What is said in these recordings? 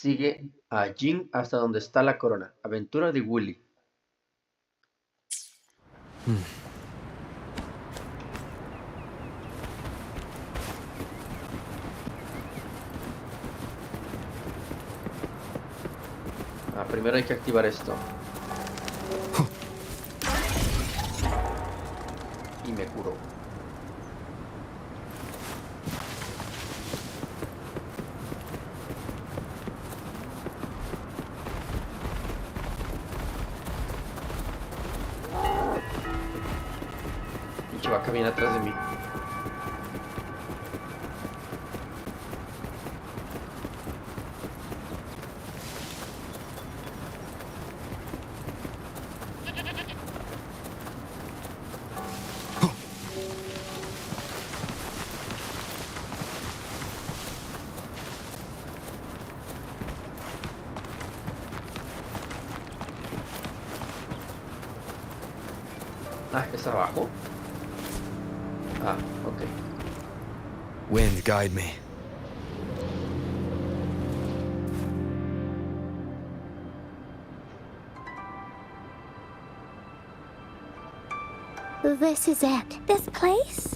Sigue a Ying hasta donde está la corona. Aventura de Willy. Primero hay que activar esto. Y me curo. Pinche vaca viene atrás de mí. ¿Es abajo? Ok. Wind, guide me. This is it. This place,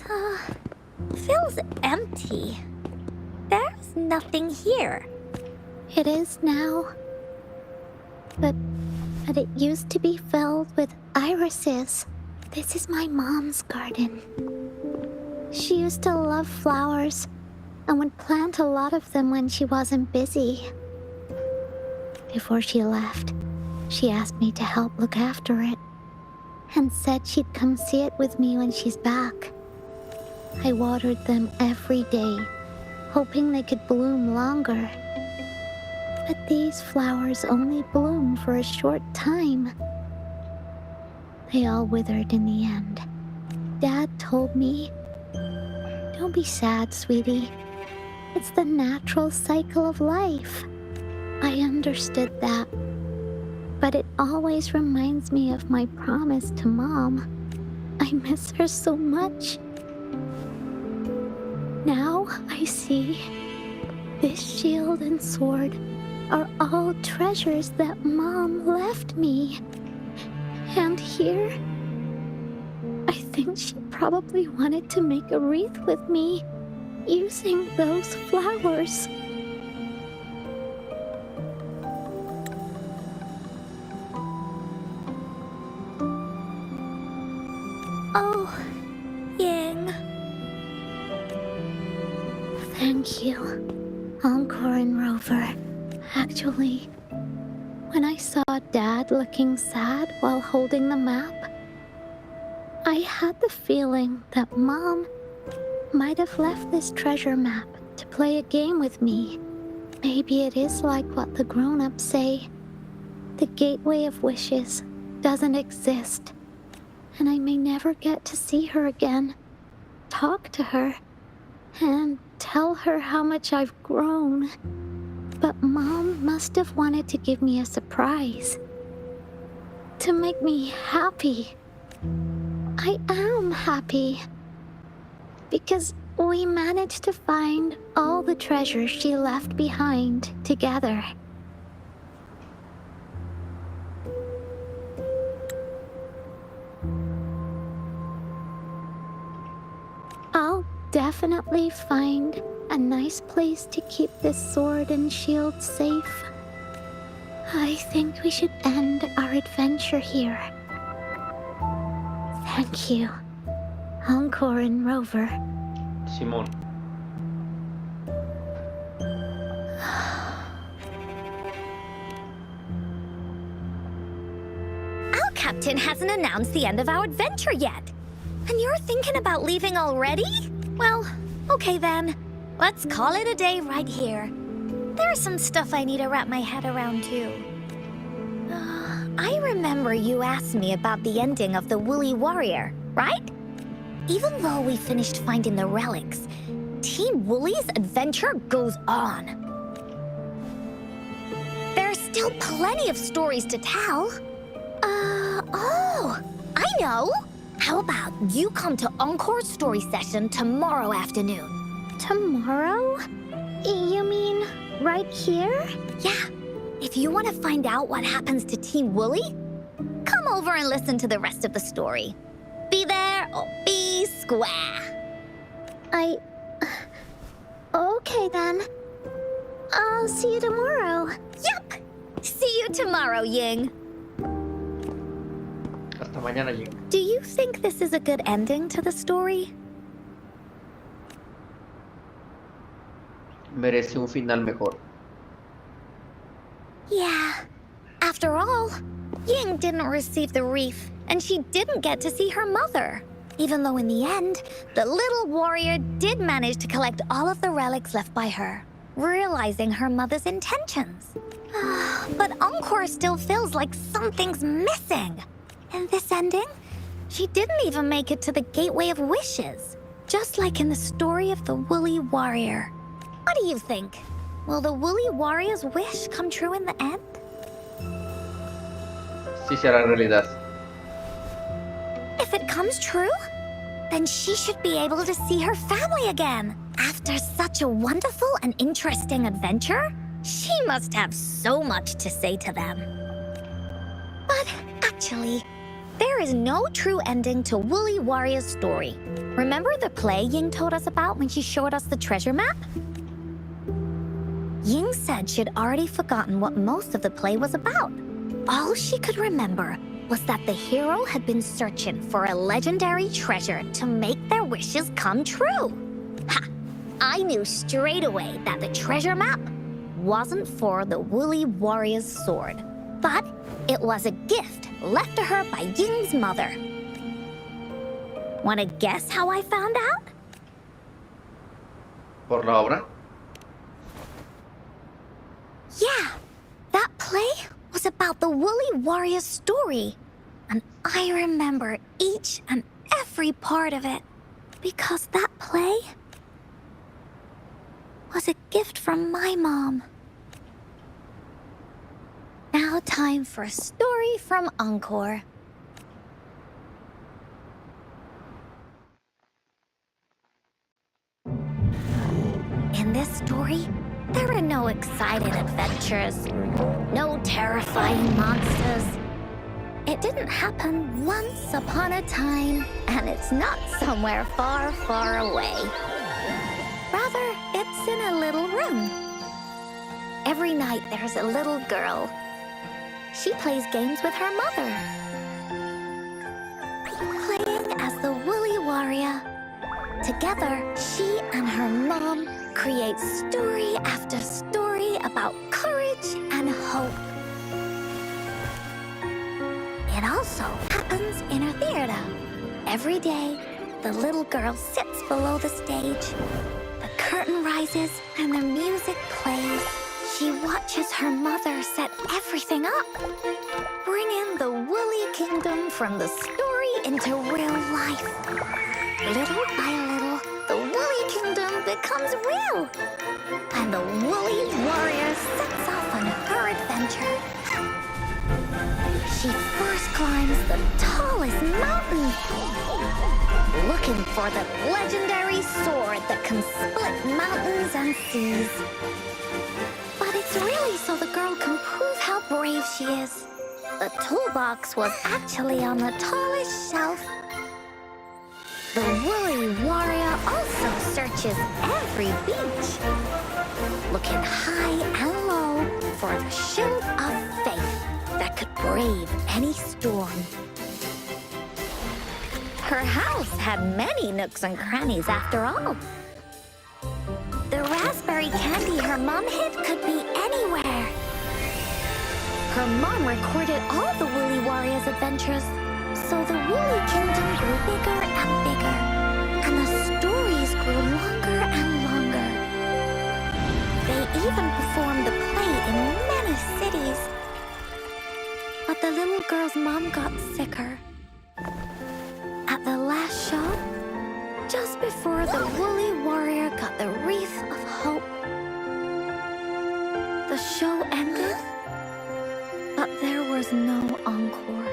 feels empty. There's nothing here. It is now. But it used to be filled with irises. This is my mom's garden. She used to love flowers and would plant a lot of them when she wasn't busy. Before she left, she asked me to help look after it and said she'd come see it with me when she's back. I watered them every day, hoping they could bloom longer. But these flowers only bloom for a short time. They all withered in the end. Dad told me, "Don't be sad, sweetie. It's the natural cycle of life." I understood that. But it always reminds me of my promise to Mom. I miss her so much. Now I see this shield and sword are all treasures that Mom left me. And here, I think she probably wanted to make a wreath with me using those flowers. Oh, Ying. Thank you, Encore and Rover. Actually, when I saw Dad looking sad while holding the map, I had the feeling that Mom might have left this treasure map to play a game with me. Maybe it is like what the grown-ups say. The Gateway of Wishes doesn't exist, and I may never get to see her again, talk to her, and tell her how much I've grown. But Mom must have wanted to give me a surprise. To make me happy. I am happy. Because we managed to find all the treasures she left behind together. I'll definitely find a nice place to keep this sword and shield safe. I think we should end our adventure here. Thank you, Encore and Rover. Simón. Our captain hasn't announced the end of our adventure yet. And you're thinking about leaving already? Well, okay then. Let's call it a day right here. There's some stuff I need to wrap my head around too. I remember you asked me about the ending of the Woolly Warrior, right? Even though we finished finding the relics, Team Woolly's adventure goes on. There's still plenty of stories to tell. Oh, I know! How about you come to Encore's story session tomorrow afternoon? Tomorrow? You mean right here? Yeah. If you want to find out what happens to Team Wooly, come over and listen to the rest of the story. Be there or be square. Okay then. I'll see you tomorrow. Yup! See you tomorrow, Ying. Hasta mañana, Ying. Do you think this is a good ending to the story? Merece un final mejor. Yeah. After all, Ying didn't receive the wreath, and she didn't get to see her mother. Even though in the end, the little warrior did manage to collect all of the relics left by her, realizing her mother's intentions. But Encore still feels like something's missing. In this ending, she didn't even make it to the Gateway of Wishes, just like in the story of the Woolly Warrior. What do you think? Will the Woolly Warrior's wish come true in the end? Sí será realidad. If it comes true, then she should be able to see her family again. After such a wonderful and interesting adventure, she must have so much to say to them. But actually, there is no true ending to Woolly Warrior's story. Remember the play Ying told us about when she showed us the treasure map? Ying said she'd already forgotten what most of the play was about. All she could remember was that the hero had been searching for a legendary treasure to make their wishes come true. Ha! I knew straight away that the treasure map wasn't for the Woolly Warrior's sword, but it was a gift left to her by Ying's mother. Want to guess how I found out? ¿Por la obra? Yeah, that play was about the Woolly Warrior's story, and I remember each and every part of it, because that play was a gift from my mom. Now time for a story from Encore. In this story, there are no exciting adventures, no terrifying monsters. It didn't happen once upon a time, and it's not somewhere far, far away. Rather, it's in a little room. Every night there's a little girl. She plays games with her mother, playing as the Woolly Warrior. Together, she and her mom create story after story about courage and hope. It also happens in her theater. Every day, the little girl sits below the stage. The curtain rises and the music plays. She watches her mother set everything up, bringing the Woolly Kingdom from the story into real life. Little by little, the Woolly Kingdom becomes real, and the Woolly Warrior sets off on her adventure. She first climbs the tallest mountain, looking for the legendary sword that can split mountains and seas. But it's really so the girl can prove how brave she is. The toolbox was actually on the tallest shelf. The Woolly Warrior also searches every beach, looking high and low for the shield of faith that could brave any storm. Her house had many nooks and crannies after all. The raspberry candy her mom hid could be anywhere. Her mom recorded all the Woolly Warrior's adventures, so the Woolly Kingdom grew bigger and bigger, and the stories grew longer and longer. They even performed the play in many cities. But the little girl's mom got sicker. At the last show, just before the Woolly Warrior got the wreath of hope, the show ended, but there was no encore.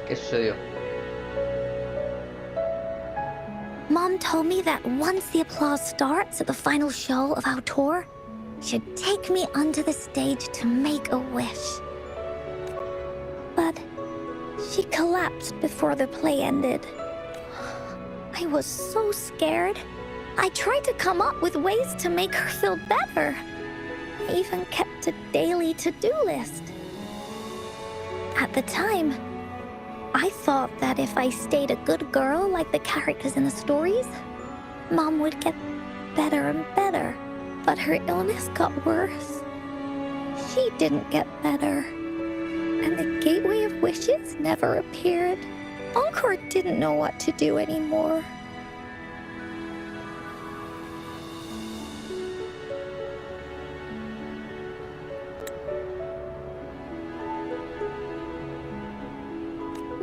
¿Qué sucedió? Mom told me that once the applause starts at the final show of our tour, she'd take me onto the stage to make a wish. But she collapsed before the play ended. I was so scared. I tried to come up with ways to make her feel better. I even kept a daily to-do list. At the time, I thought that if I stayed a good girl like the characters in the stories, Mom would get better and better. But her illness got worse. She didn't get better. And the Gateway of Wishes never appeared. Encore didn't know what to do anymore.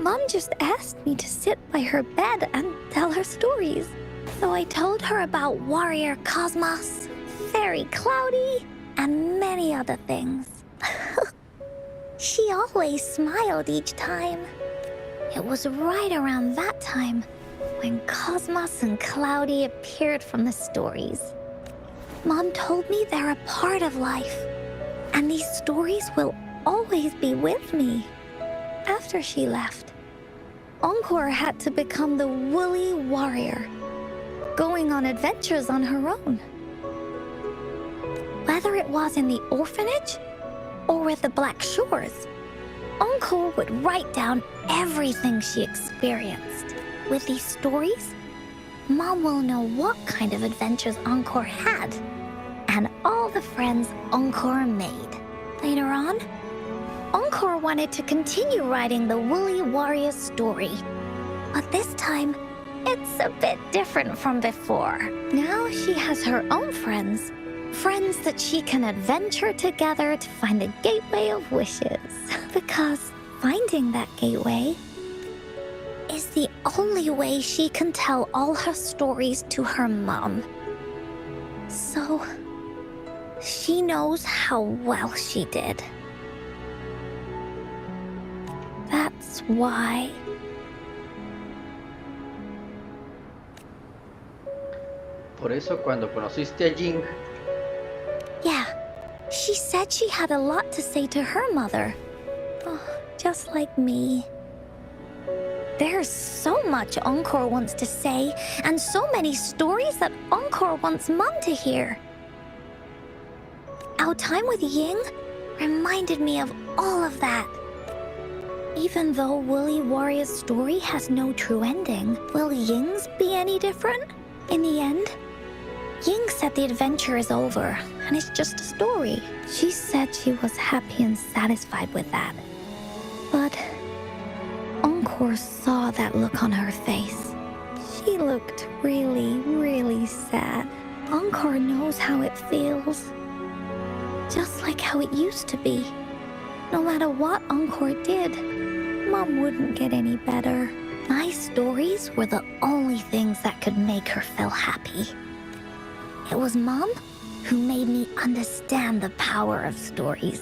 Mom just asked me to sit by her bed and tell her stories. So I told her about Warrior Cosmos, Fairy Cloudy, and many other things. She always smiled each time. It was right around that time when Cosmos and Cloudy appeared from the stories. Mom told me they're a part of life, and these stories will always be with me. After she left, Encore had to become the woolly warrior, going on adventures on her own. Whether it was in the orphanage or with the Black Shores, Encore would write down everything she experienced. With these stories, Mom will know what kind of adventures Encore had and all the friends Encore made. Later on, Encore wanted to continue writing the Woolly Warrior story. But this time, it's a bit different from before. Now she has her own friends. Friends that she can adventure together to find the Gateway of Wishes. Because finding that gateway is the only way she can tell all her stories to her mom. So, she knows how well she did. That's why. Por eso cuando conociste a Ying, Yeah, she said she had a lot to say to her mother. Oh, just like me. There's so much Encore wants to say, and so many stories that Encore wants Mom to hear. Our time with Ying reminded me of all of that. Even though Woolly Warrior's story has no true ending, will Ying's be any different? In the end, Ying said the adventure is over, and it's just a story. She said she was happy and satisfied with that. But Encore saw that look on her face. She looked really, really sad. Encore knows how it feels. Just like how it used to be. No matter what Encore did, Mom wouldn't get any better. My stories were the only things that could make her feel happy. It was Mom who made me understand the power of stories.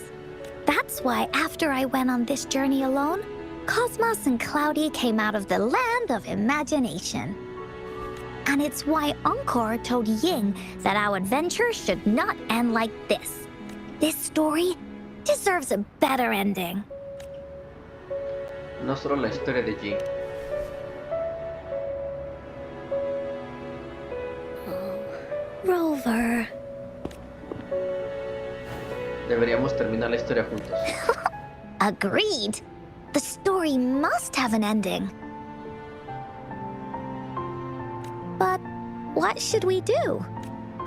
That's why after I went on this journey alone, Cosmos and Cloudy came out of the land of imagination. And it's why Encore told Ying that our adventure should not end like this. This story deserves a better ending. no solo la historia de Ying. Rover. Deberíamos terminar la historia juntos. Agreed. The story must have an ending. But what should we do?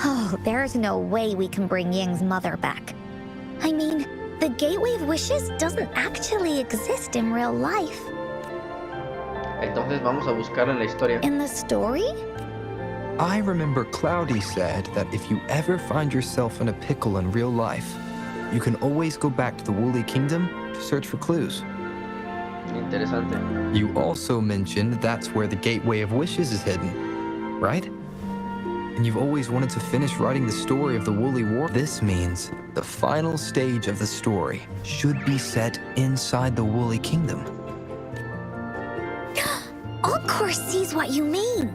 Oh, there's no way we can bring Ying's mother back. I mean, the Gateway of Wishes doesn't actually exist in real life. Entonces vamos a buscarla en la historia. In the story? I remember Cloudy said that if you ever find yourself in a pickle in real life, you can always go back to the Woolly Kingdom to search for clues. Interesante. You also mentioned that's where the Gateway of Wishes is hidden, right? And you've always wanted to finish writing the story of the Woolly War. This means the final stage of the story should be set inside the Woolly Kingdom. Encore sees what you mean.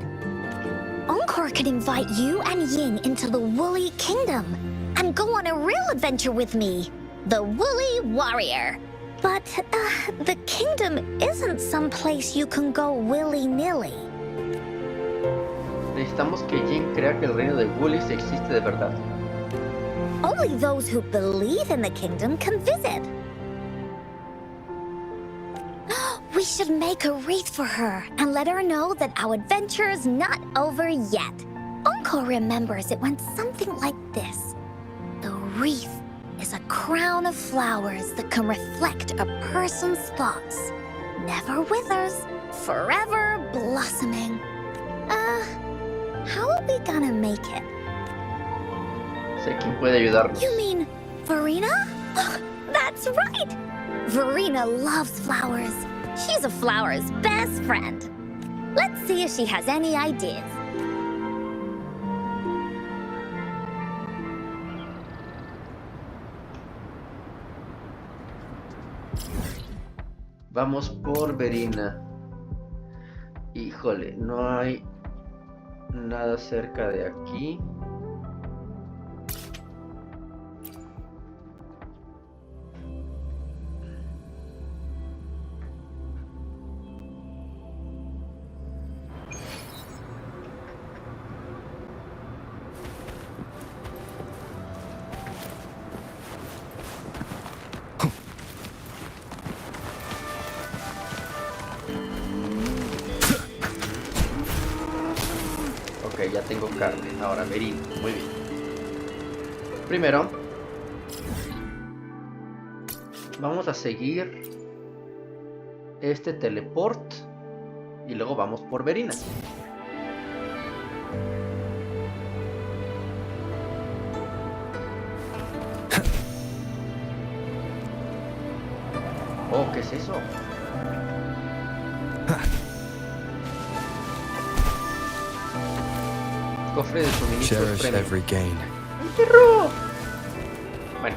Encore could invite you and Ying into the Woolly Kingdom and go on a real adventure with me, the Woolly Warrior. But the kingdom isn't some place you can go willy-nilly. Necesitamos que Ying crea que el reino de Woolies existe de verdad. Only those who believe in the kingdom can visit. We should make a wreath for her and let her know that our adventure is not over yet. Encore remembers it went something like this. The wreath is a crown of flowers that can reflect a person's thoughts. Never withers, forever blossoming. How are we gonna make it? Sé quién puede ayudarnos. You mean Verena? That's right! Verena loves flowers. She's a flower's best friend. Let's see if she has any ideas. Vamos por Verena. Híjole, no hay nada cerca de aquí. Ok, ya tengo carne. Ahora, Verena. Muy bien. Primero, vamos a seguir este teleport y luego vamos por Verena. Oh, ¿qué es eso? Cofre de suministros Cherish premium. every gain. ¡Un perro! Bueno.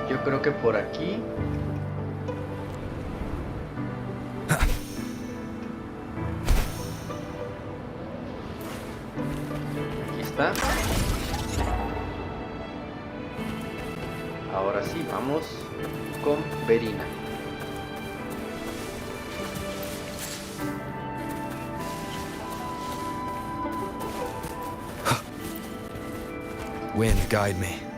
Yo creo que por aquí. Aquí está. Ahora sí, vamos con Verena. Wind, guide me.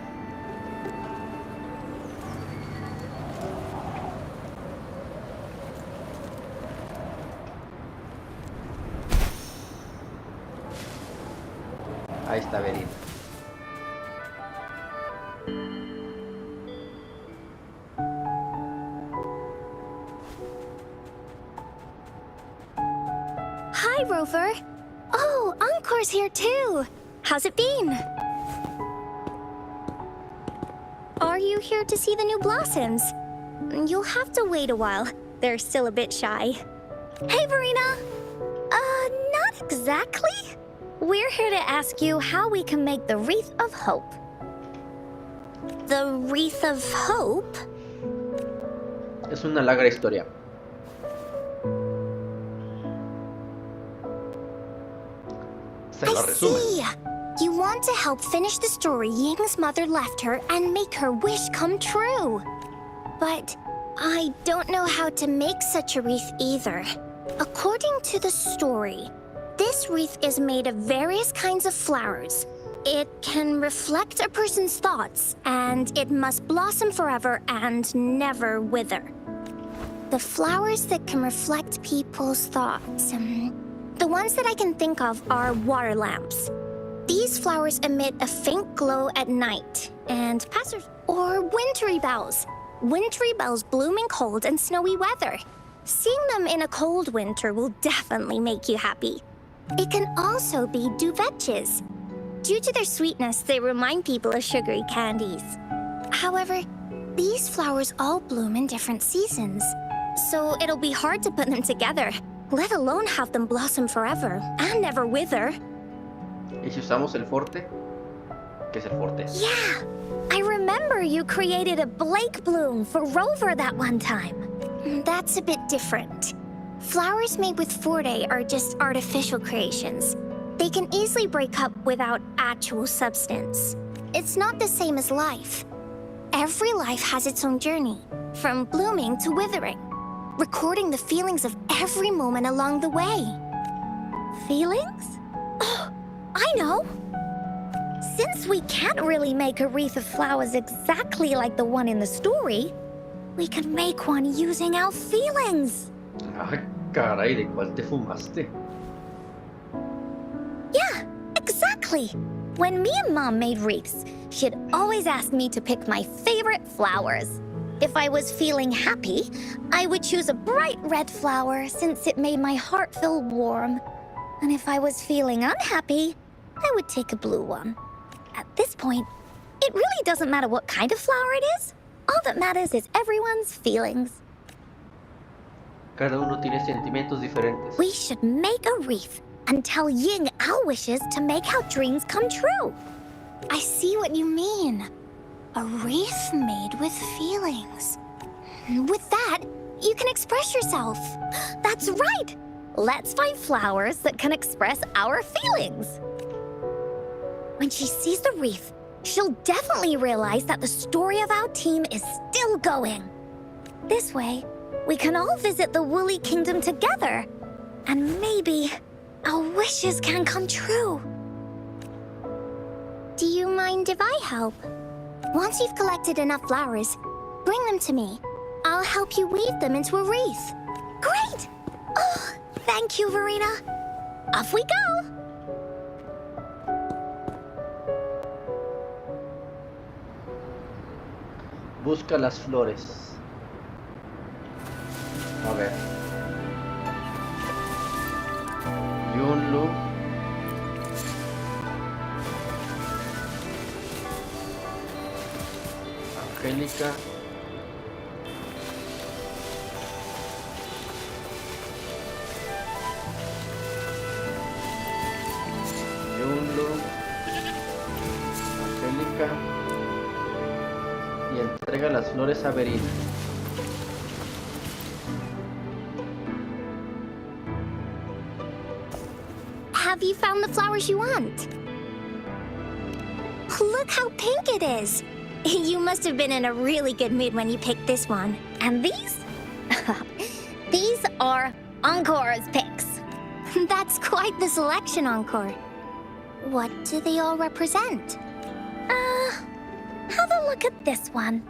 Ahí está Verena. Hi, Rover. Oh, Encore's here too. How's it been? Are you here to see the new blossoms? You'll have to wait a while. They're still a bit shy. Hey, Verena. Not exactly. We're here to ask you how we can make the Wreath of Hope. The Wreath of Hope? Es una larga historia. Se lo I resume. see. You want to help finish the story Ying's mother left her and make her wish come true. But I don't know how to make such a wreath either. According to the story, this wreath is made of various kinds of flowers. It can reflect a person's thoughts, and it must blossom forever and never wither. The flowers that can reflect people's thoughts, the ones that I can think of are water lamps. These flowers emit a faint glow at night, and or wintry bells. Wintry bells bloom in cold and snowy weather. Seeing them in a cold winter will definitely make you happy. It can also be duvetches. Due to their sweetness, they remind people of sugary candies. However, these flowers all bloom in different seasons, so it'll be hard to put them together. let alone have them blossom forever and never wither. ¿Y si usamos el forte? ¿Qué es el forte? Yeah, I remember you created a Blake bloom for Rover that one time. That's a bit different. Flowers made with Forte are just artificial creations. They can easily break up without actual substance. It's not the same as life. Every life has its own journey, from blooming to withering, recording the feelings of every moment along the way. Feelings? Oh, I know! Since we can't really make a wreath of flowers exactly like the one in the story, we can make one using our feelings. Ah, caray, ¿de cuál te fumaste? Yeah, exactly. When me and Mom made wreaths, she'd always ask me to pick my favorite flowers. If I was feeling happy, I would choose a bright red flower since it made my heart feel warm. And if I was feeling unhappy, I would take a blue one. At this point, it really doesn't matter what kind of flower it is. All that matters is everyone's feelings. Cada uno tiene sentimientos diferentes. We should make a wreath and tell Ying our wishes to make our dreams come true. I see what you mean. A wreath made with feelings. With that, you can express yourself. That's right! Let's find flowers that can express our feelings. When she sees the wreath, she'll definitely realize that the story of our team is still going. This way, we can all visit the Woolly Kingdom together, and maybe our wishes can come true. Do you mind if I help? Once you've collected enough flowers, bring them to me. I'll help you weave them into a wreath. Great! Oh, thank you, Verena. Off we go! Busca las flores. A ver. Yunlu. Angélica. Yunlu. Angélica. Y entrega las flores a Verina. Have you found the flowers you want? Look how pink it is. You must have been in a really good mood when you picked this one. And these? These are Encore's picks. That's quite the selection, Encore. What do they all represent? Have a look at this one.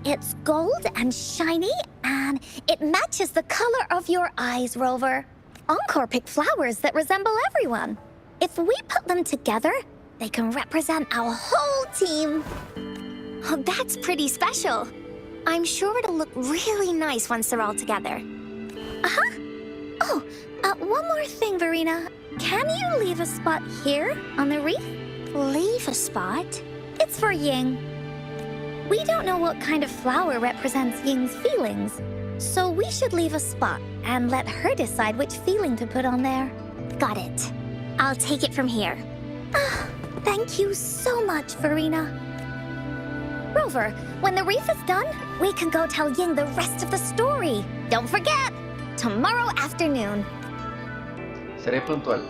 It's gold and shiny, and it matches the color of your eyes, Rover. Encore picked flowers that resemble everyone. If we put them together, they can represent our whole team. Oh, that's pretty special. I'm sure it'll look really nice once they're all together. Uh-huh. Oh, one more thing, Verena. Can you leave a spot here on the wreath? Leave a spot? It's for Ying. We don't know what kind of flower represents Ying's feelings, so we should leave a spot and let her decide which feeling to put on there. Got it. I'll take it from here. Thank you so much, Verena. Rover, when the wreath is done, we can go tell Ying the rest of the story. Don't forget, tomorrow afternoon. Seré puntual.